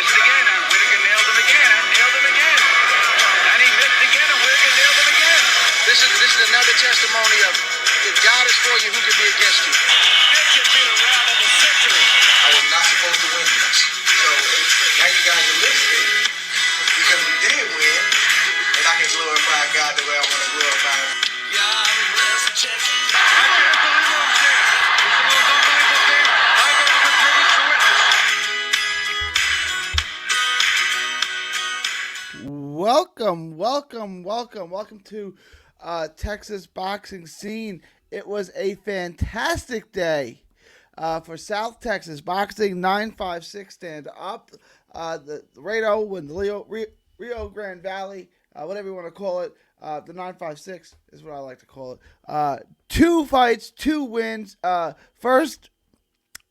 missed again, and Whittaker nailed him again, and he missed again, and Whittaker nailed him again. This is another testimony of if God is for you, who can be against you? This could be the round of the century. I was not supposed to win this. So now you guys are listening because we did win, and I can glorify God the way I want to glorify Him. God bless Chelsea. I can't believe what I'm saying. It's the most unbelievable thing I've ever been privileged to witness. Welcome to Texas boxing scene. It was a fantastic day for South Texas boxing. 956 stand up. The Laredo and the Rio Grande Valley, whatever you want to call it. The 956 is what I like to call it. 2 fights, 2 wins. First,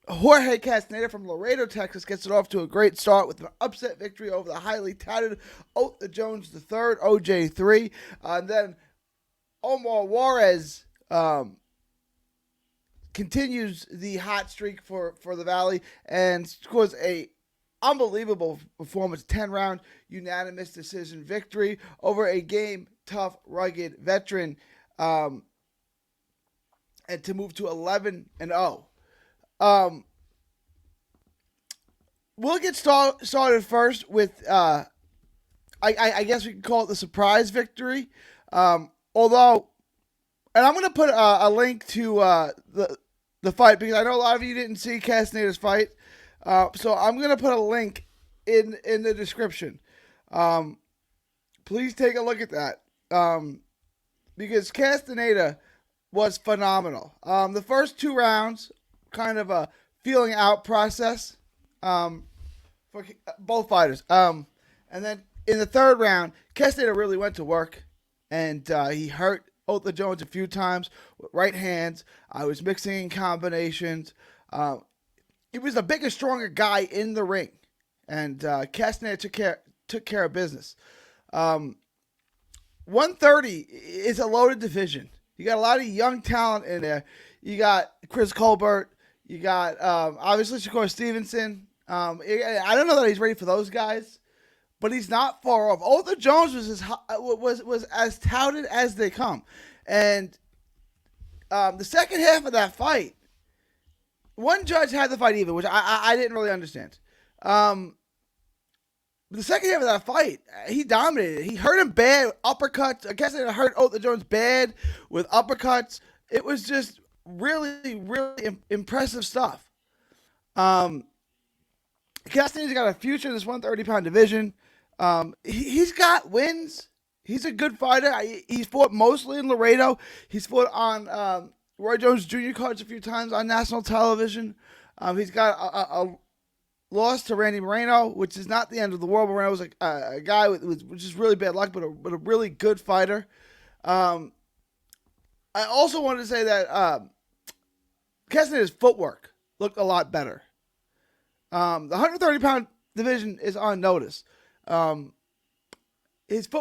Jorge Castaneda from Laredo, Texas gets it off to a great start with an upset victory over the highly touted Otha Jones III, OJ3. Then Omar Juarez continues the hot streak for the Valley and scores a unbelievable performance, 10-round unanimous decision victory over a game tough, rugged veteran, and to move to 11-0. We'll get started first with I guess we can call it the surprise victory. Although, and I'm going to put a link to the fight because I know a lot of you didn't see Castaneda's fight. So I'm going to put a link in the description. Please take a look at that. Because Castaneda was phenomenal. The first 2 rounds, kind of a feeling out process for both fighters. And then in the 3rd round, Castaneda really went to work, and he hurt Otha Jones a few times with right hands. I was mixing in combinations. He was the biggest, stronger guy in the ring, and Castaneda took care of business. 130 is a loaded division. You got a lot of young talent in there. You got Chris Colbert. You got obviously Shakur Stevenson. I don't know that he's ready for those guys, but he's not far off. Otha Jones was as touted as they come, and the second half of that fight, one judge had the fight even, which I didn't really understand. The second half of that fight, he dominated. He hurt him bad, uppercuts. I guess it hurt Otha Jones bad with uppercuts. It was just really, really impressive stuff. Castaneda's got a future in this 130-pound division. He's got wins. He's a good fighter. He's fought mostly in Laredo. He's fought on Roy Jones Jr. cards a few times on national television. He's got a loss to Randy Moreno, which is not the end of the world. Moreno was a guy with just really bad luck, but a really good fighter. I also wanted to say that Castaneda's footwork looked a lot better. The 130-pound division is on notice. Like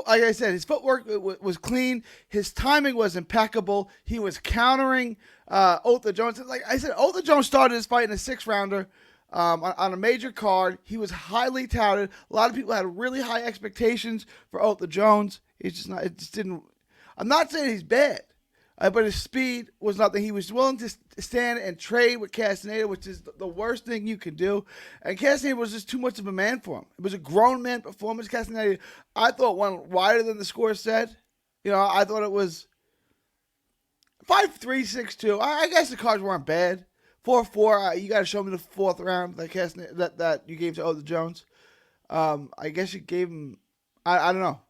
I said, his footwork was clean. His timing was impeccable. He was countering Otha Jones. Like I said, Otha Jones started his fight in a 6-rounder on a major card. He was highly touted. A lot of people had really high expectations for Otha Jones. It's just not. It just didn't. I'm not saying he's bad, but his speed was nothing. He was willing to stand and trade with Castaneda, which is the worst thing you can do. And Castaneda was just too much of a man for him. It was a grown man performance. Castaneda, I thought, went wider than the score said. You know, I thought it was 5-3, 6-2. I guess the cards weren't bad. 4-4. You got to show me the 4th round that you gave to Otha Jones. I guess you gave him. I don't know.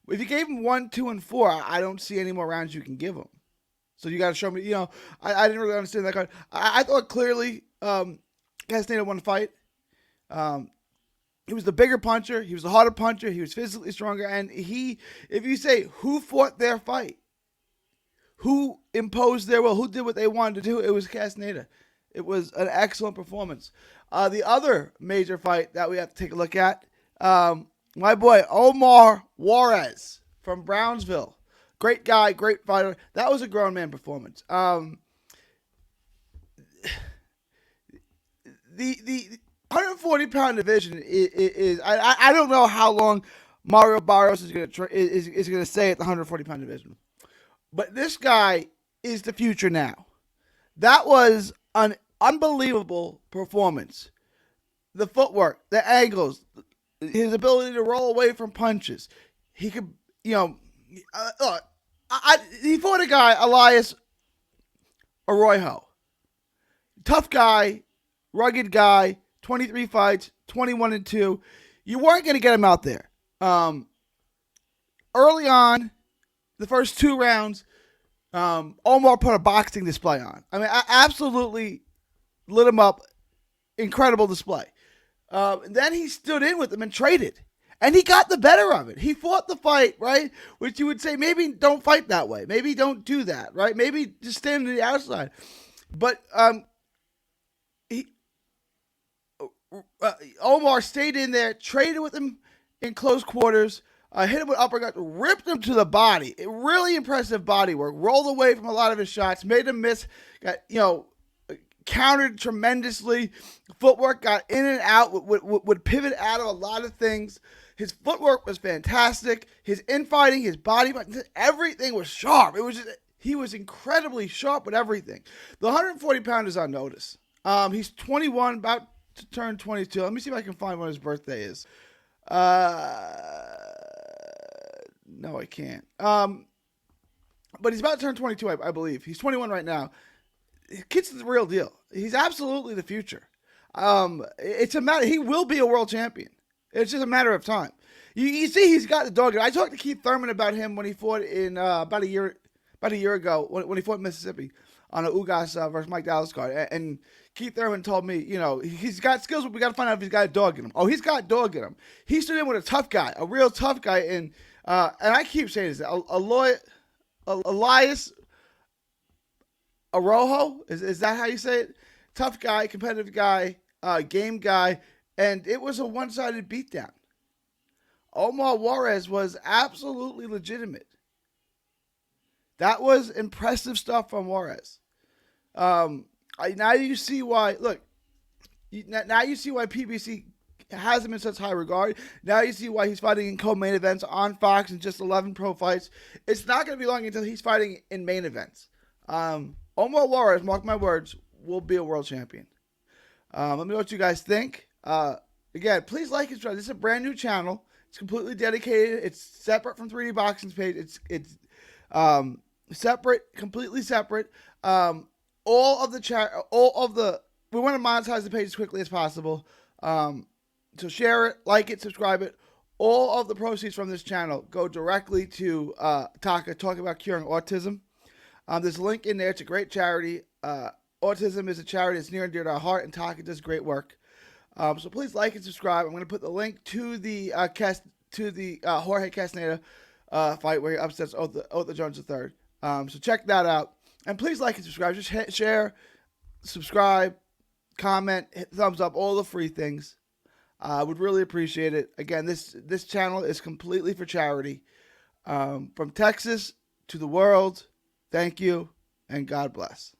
If you gave him 1, 2, and 4, I don't see any more rounds you can give him. So you got to show me. You know, I didn't really understand that card. I thought clearly Castaneda won the fight. He was the bigger puncher. He was the harder puncher. He was physically stronger. And if you say who fought their fight, who imposed their will, who did what they wanted to do, it was Castaneda. It was an excellent performance. The other major fight that we have to take a look at, my boy Omar Juarez from Brownville. Great guy, great fighter. That was a grown man performance. The 140-pound division is I don't know how long Mario Barrios is going to stay at the 140-pound division, but this guy is the future now. That was an unbelievable performance. The footwork, the angles, his ability to roll away from punches. He could, look, he fought a guy, Elias Arroyo. Tough guy, rugged guy, 23 fights, 21-2. You weren't going to get him out there. Early on, the first 2 rounds, Omar put a boxing display on. I mean, I absolutely lit him up. Incredible display. Then he stood in with him and traded. And he got the better of it. He fought the fight, right? Which you would say, maybe don't fight that way. Maybe don't do that, right? Maybe just stand to the outside. But Omar stayed in there, traded with him in close quarters, hit him with uppercuts, ripped him to the body. Really impressive body work. Rolled away from a lot of his shots, made him miss. Got, countered tremendously. Footwork got in and out, would pivot out of a lot of things. His footwork was fantastic. His infighting, his body, everything was sharp. He was incredibly sharp with everything. The 140-pound is on notice. He's 21, about to turn 22. Let me see if I can find when his birthday is. No, I can't. But he's about to turn 22, I believe. He's 21 right now. Kid's the real deal. He's absolutely the future. It's a matter. He will be a world champion. It's just a matter of time. You see, he's got the dog. I talked to Keith Thurman about him when he fought in about a year ago when he fought in Mississippi on a Ugas versus Mike Dallas card. And Keith Thurman told me, he's got skills, but we got to find out if he's got a dog in him. Oh, he's got dog in him. He stood in with a tough guy, a real tough guy. And I keep saying this, Elias Arroyo, is that how you say it? Tough guy, competitive guy, game guy, and it was a one-sided beatdown. Omar Juarez was absolutely legitimate. That was impressive stuff from Juarez. Now you see why. Look, now you see why PBC has him in such high regard. Now you see why he's fighting in co-main events on Fox and just 11 pro fights. It's not going to be long until he's fighting in main events. Omar Juarez, mark my words, will be a world champion. Let me know what you guys think. Again, please like and subscribe. This is a brand new channel. It's completely dedicated. It's separate from 3D Boxing's page. It's separate, completely separate. We want to monetize the page as quickly as possible. So share it, like it, subscribe it. All of the proceeds from this channel go directly to Taka, talking about curing autism. There's a link in there. It's a great charity. Autism is a charity that's near and dear to our heart, and Taka does great work. So please like and subscribe. I'm going to put the link to the Jorge Castaneda fight where he upsets Otha Jones III. So check that out. And please like and subscribe. Just share, subscribe, comment, hit thumbs up, all the free things. I would really appreciate it. Again, this channel is completely for charity. From Texas to the world, thank you, and God bless.